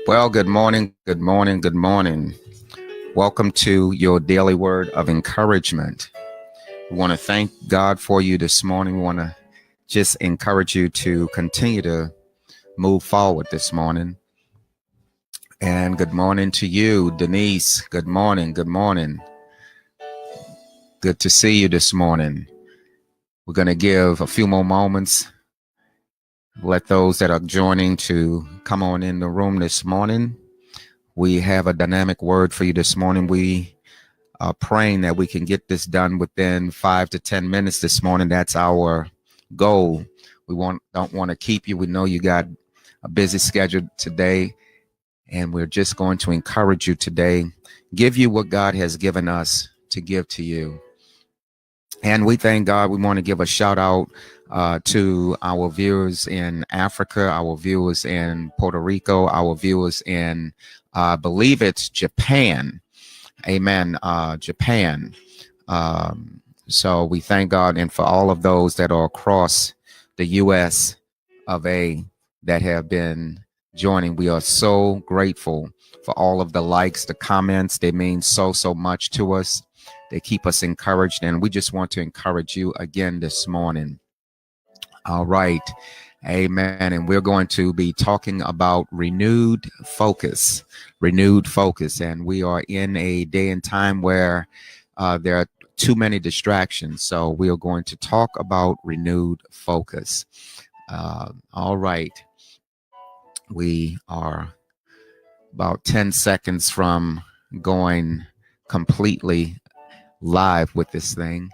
Well, good morning, good morning, good morning. Welcome to your daily word of encouragement. We want to thank God for you this morning. We want to just encourage you to continue to move forward this morning. And good morning to you, Denise. Good morning, good morning. Good to see you this morning. We're going to give a few more moments. Let those that are joining to come on in the room this morning. We have a dynamic word for you this morning. We praying that we can get this done within 5 to 10 minutes this morning. That's our goal. Don't want to keep you. We know you got a busy schedule today, and we're just going to encourage you today, give you what God has given us to give to you. And we thank God. We want to give a shout out to our viewers in Africa, our viewers in Puerto Rico, our viewers in, I believe it's Japan. Amen. Japan. So we thank God, and for all of those that are across the U.S. of A that have been joining. We are so grateful for all of the likes, the comments. They mean so much to us. They keep us encouraged, and we just want to encourage you again this morning. All right. Amen. And we're going to be talking about renewed focus. And we are in a day and time where there are too many distractions. So we are going to talk about renewed focus. All right. We are about 10 seconds from going completely live with this thing.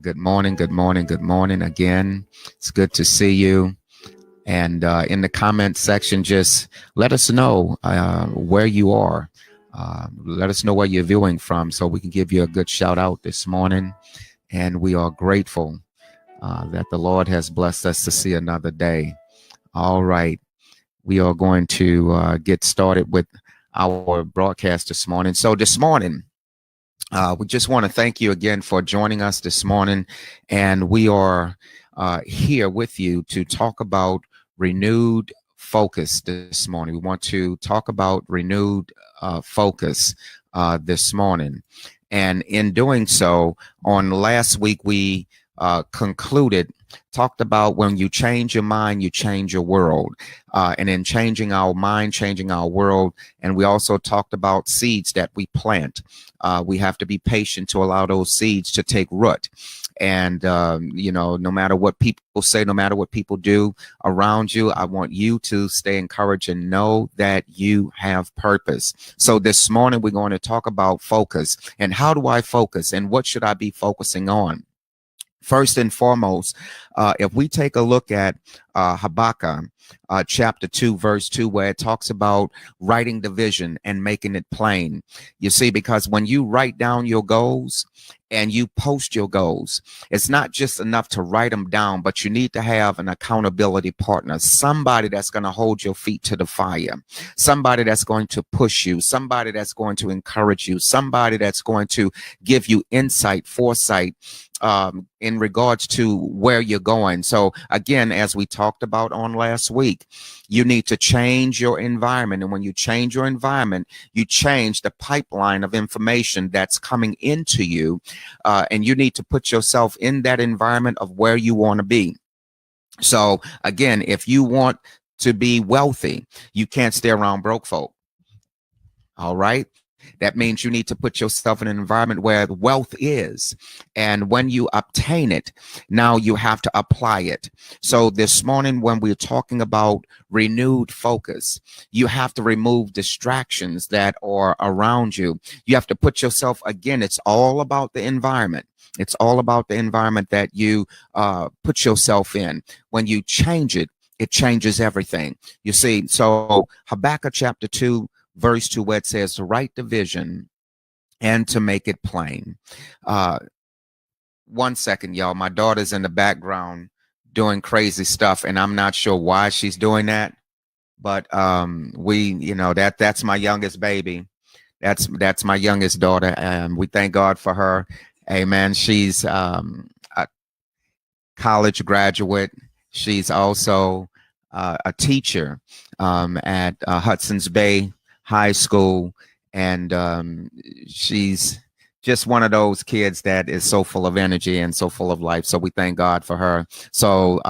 Good morning, good morning, good morning again. It's good to see you. And in the comment section, just let us know where you are. Let us know where you're viewing from so we can give you a good shout out this morning. And we are grateful that the Lord has blessed us to see another day. All right. We are going to get started with our broadcast this morning. So this morning, we just want to thank you again for joining us this morning. And we are here with you to talk about renewed focus this morning. We want to talk about renewed focus this morning. And in doing so, on last week, we talked about when you change your mind, you change your world. And in changing our mind, changing our world. And we also talked about seeds that we plant. We have to be patient to allow those seeds to take root. And, no matter what people say, no matter what people do around you, I want you to stay encouraged and know that you have purpose. So this morning, we're going to talk about focus and how do I focus and what should I be focusing on? First and foremost, if we take a look at Habakkuk chapter 2, verse 2, where it talks about writing the vision and making it plain. You see, because when you write down your goals and you post your goals, it's not just enough to write them down, but you need to have an accountability partner, somebody that's going to hold your feet to the fire, somebody that's going to push you, somebody that's going to encourage you, somebody that's going to give you insight, foresight, in regards to where you're going. So again, as we talked about on last week, you need to change your environment. And when you change your environment, you change the pipeline of information that's coming into you. And you need to put yourself in that environment of where you want to be. So again, if you want to be wealthy, you can't stay around broke folk. All right. That means you need to put yourself in an environment where wealth is. And when you obtain it, now you have to apply it. So this morning, when we're talking about renewed focus, you have to remove distractions that are around you. You have to put yourself, again, it's all about the environment. It's all about the environment that you put yourself in. When you change it, it changes everything. You see, so Habakkuk chapter 2, verse 2, where it says to write the vision and to make it plain. 1 second, y'all. My daughter's in the background doing crazy stuff, and I'm not sure why she's doing that. But that's my youngest baby. That's my youngest daughter, and we thank God for her. Amen. She's a college graduate. She's also a teacher at Hudson's Bay High School, and she's just one of those kids that is so full of energy and so full of life. So we thank God for her. So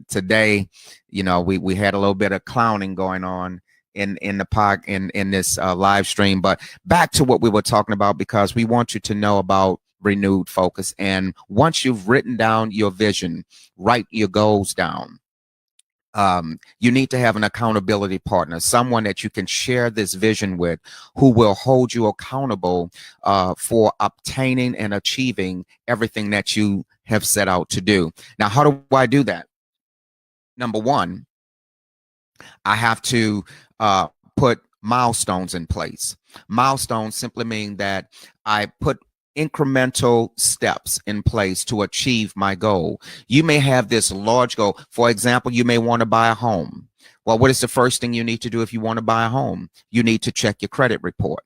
today, we had a little bit of clowning going on in the park in this live stream. But back to what we were talking about, because we want you to know about renewed focus. And once you've written down your vision, write your goals down. You need to have an accountability partner, someone that you can share this vision with, who will hold you accountable for obtaining and achieving everything that you have set out to do. Now, how do I do that? Number one, I have to put milestones in place. Milestones simply mean that I put incremental steps in place to achieve my goal. You may have this large goal. For example, you may want to buy a home. Well, what is the first thing you need to do if you want to buy a home? You need to check your credit report.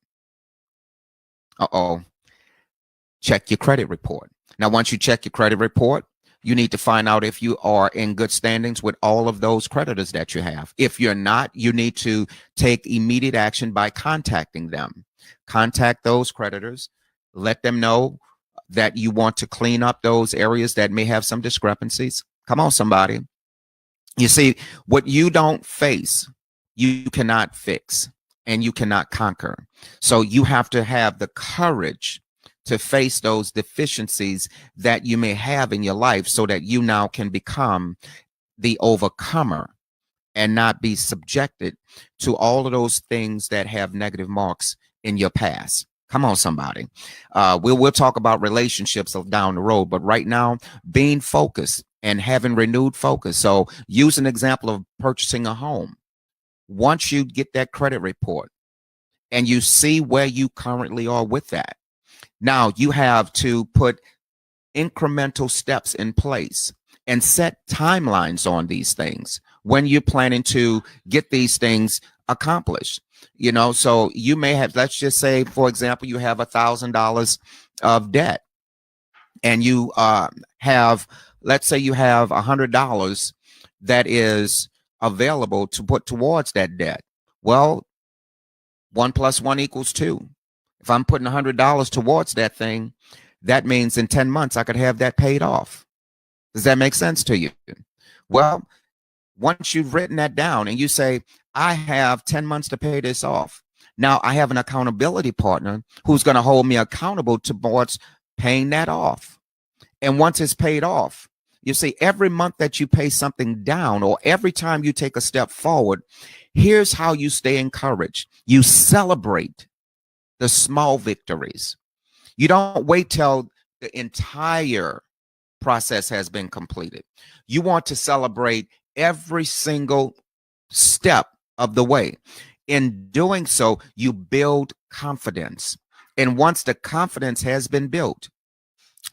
Check your credit report. Now, once you check your credit report, you need to find out if you are in good standings with all of those creditors that you have. If you're not, you need to take immediate action by contacting them. Contact those creditors. Let them know that you want to clean up those areas that may have some discrepancies. Come on, somebody. You see, what you don't face, you cannot fix and you cannot conquer. So you have to have the courage to face those deficiencies that you may have in your life, so that you now can become the overcomer and not be subjected to all of those things that have negative marks in your past. Come on, somebody. We'll talk about relationships down the road, but right now, being focused and having renewed focus. So use an example of purchasing a home. Once you get that credit report and you see where you currently are with that, now you have to put incremental steps in place and set timelines on these things when you're planning to get these things accomplished. So you may have, let's just say, for example, you have $1,000 of debt, and you have, let's say you have $100 that is available to put towards that debt. Well, 1 + 1 = 2. If I'm putting $100 towards that thing, that means in 10 months I could have that paid off. Does that make sense to you? Well, once you've written that down and you say, I have 10 months to pay this off, now I have an accountability partner who's going to hold me accountable towards paying that off. And once it's paid off, you see, every month that you pay something down, or every time you take a step forward, here's how you stay encouraged. You celebrate the small victories. You don't wait till the entire process has been completed. You want to celebrate every single step of the way. In doing so, you build confidence. And once the confidence has been built,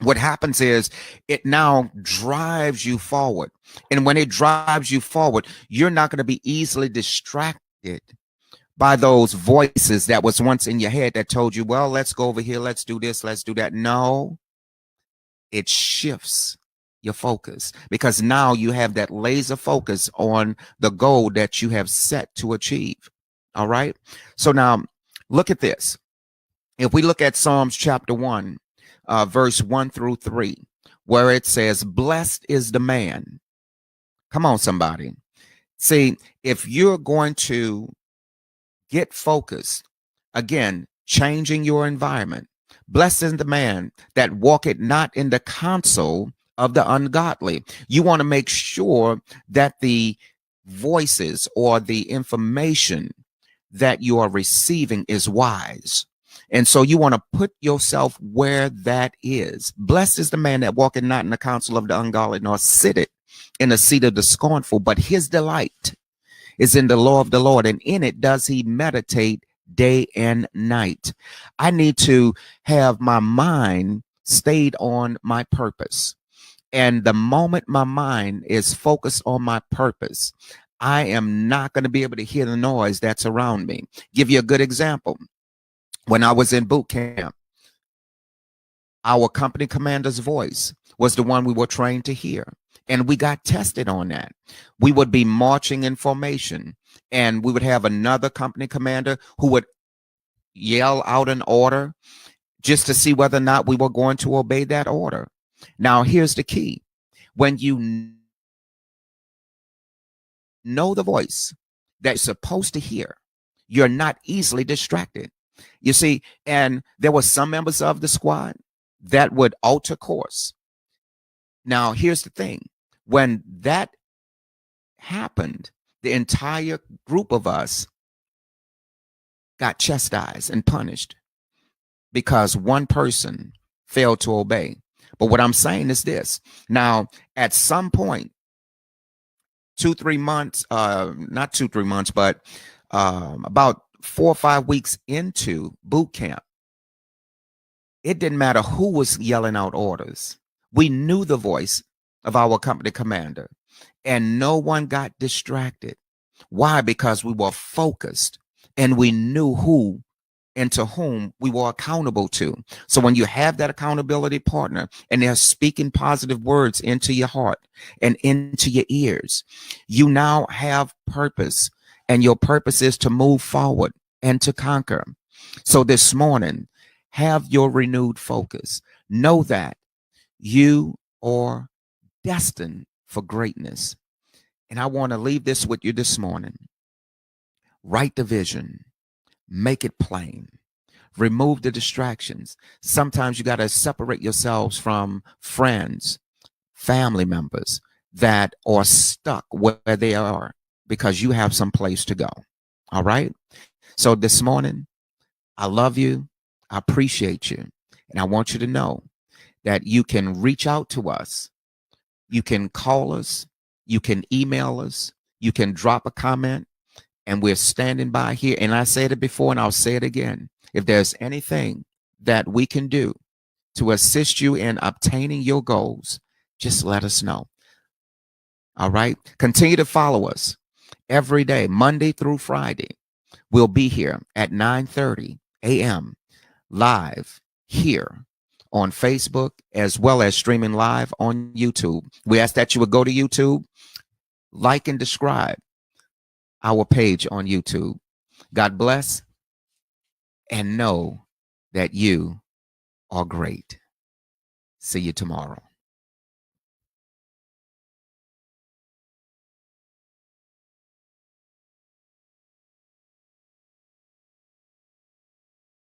what happens is it now drives you forward. And when it drives you forward, you're not going to be easily distracted by those voices that was once in your head that told you, well, let's go over here, let's do this, let's do that. No, it shifts your focus, because now you have that laser focus on the goal that you have set to achieve. All right. So now look at this. If we look at Psalms chapter 1, verse 1 through 3, where it says, blessed is the man. Come on, somebody. See, if you're going to get focused, again, changing your environment. Blessed is the man that walketh not in the counsel of the ungodly. You want to make sure that the voices or the information that you are receiving is wise. And so you want to put yourself where that is. Blessed is the man that walketh not in the counsel of the ungodly, nor sitteth in the seat of the scornful, but his delight is in the law of the Lord, and in it does he meditate day and night. I need to have my mind stayed on my purpose. And the moment my mind is focused on my purpose, I am not going to be able to hear the noise that's around me. Give you a good example. When I was in boot camp, our company commander's voice was the one we were trained to hear. And we got tested on that. We would be marching in formation, and we would have another company commander who would yell out an order just to see whether or not we were going to obey that order. Now, here's the key. When you know the voice that you're supposed to hear, you're not easily distracted. You see, and there were some members of the squad that would alter course. Now, here's the thing. When that happened, the entire group of us got chastised and punished because one person failed to obey. But what I'm saying is this. Now, at some point, 2-3 months, not 2-3 months, but about 4 or 5 weeks into boot camp, it didn't matter who was yelling out orders. We knew the voice of our company commander, and no one got distracted. Why? Because we were focused and we knew who and to whom we were accountable to. So when you have that accountability partner and they're speaking positive words into your heart and into your ears, you now have purpose, and your purpose is to move forward and to conquer. So this morning, have your renewed focus. Know that you are destined for greatness. And I want to leave this with you this morning. Write the vision, make it plain, remove the distractions. Sometimes you got to separate yourselves from friends, family members that are stuck where they are because you have some place to go. All right. So this morning, I love you. I appreciate you. And I want you to know that you can reach out to us. You can call us. You can email us. You can drop a comment. And we're standing by here. And I said it before and I'll say it again. If there's anything that we can do to assist you in obtaining your goals, just let us know. All right. Continue to follow us every day, Monday through Friday. We'll be here at 9:30 a.m. live here on Facebook, as well as streaming live on YouTube. We ask that you would go to YouTube, like and subscribe our page on YouTube. God bless, and know that you are great. See you tomorrow.